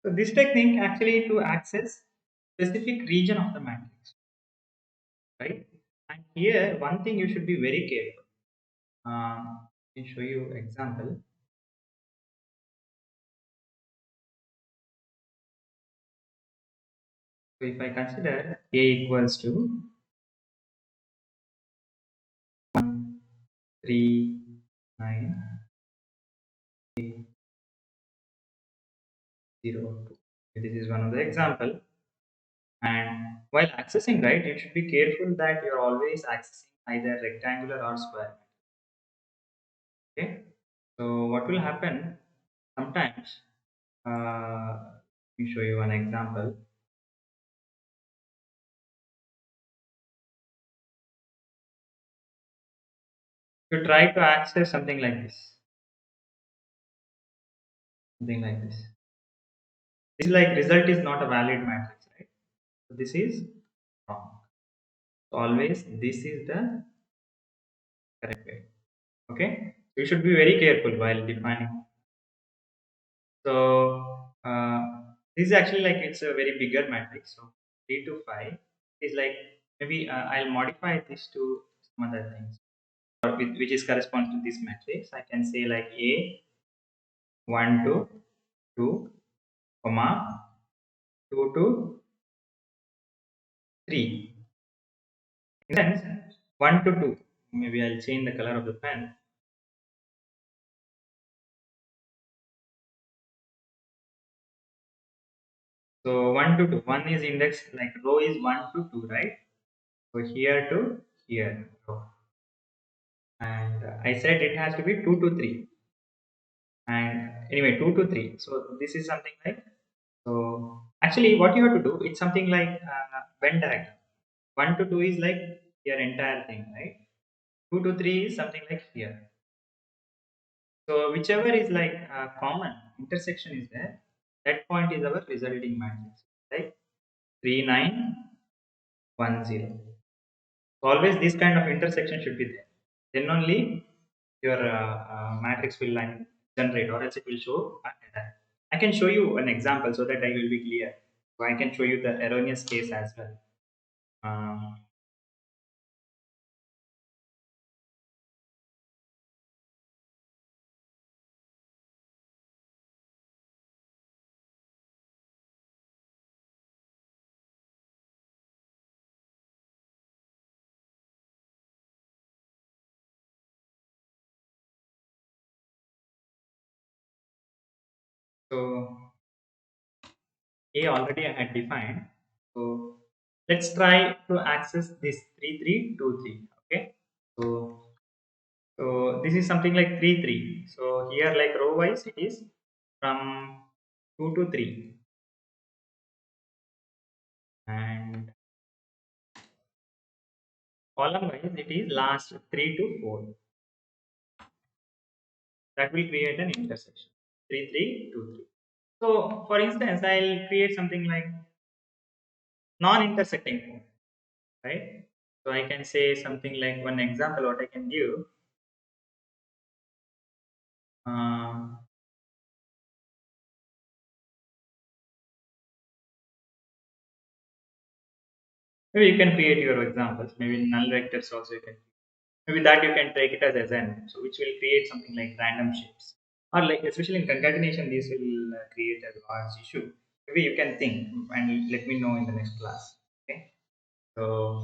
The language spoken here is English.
So this technique actually to access specific region of the matrix, right? And here one thing you should be very careful. Let me show you example. So if I consider A equals to 3, 9, 0, 2. This is one of the example. And while accessing, right, you should be careful that you're always accessing either rectangular or square. Okay. So what will happen sometimes? Let me show you one example. You try to access something like this, something like this. This is like result is not a valid matrix, right? So this is wrong. So always this is the correct way. Okay. So you should be very careful while defining. So this is actually like it's a very bigger matrix. So 3 to 5 is like maybe I'll modify this to some other things or which is corresponds to this matrix. I can say like A 1 to 2 comma 2 to 3. Then 1 to 2. Maybe I'll change the color of the pen. So 1 to 2. 1 is index like row is 1 to 2, right? So here to here. Row. And I said it has to be 2 to 3. And anyway, 2 to 3. So this is something like so. Actually, what you have to do, it's something like Venn diagram. 1 to 2 is like your entire thing, right? 2 to 3 is something like here. So whichever is like common intersection is there, that point is our resulting matrix, right? 3 9 1 0. So always this kind of intersection should be there. Then only your matrix will line generate, or else it will show an error. I can show you an example so that I will be clear. So I can show you the erroneous case as well. Um, so A already I had defined. So let's try to access this 3323. Okay. So this is something like 3 3. So here like row wise it is from 2 to 3 and column wise it is last 3 to 4. That will create an intersection 3 3 2 3. So for instance I'll create something like non-intersecting point, right? So I can say something like one example what I can give. um, Maybe you can create your examples. Maybe null vectors also you can. Maybe that you can take it as n, so which will create something like random shapes. Or like especially in concatenation, this will create a large issue. Maybe you can think and let me know in the next class. Okay. So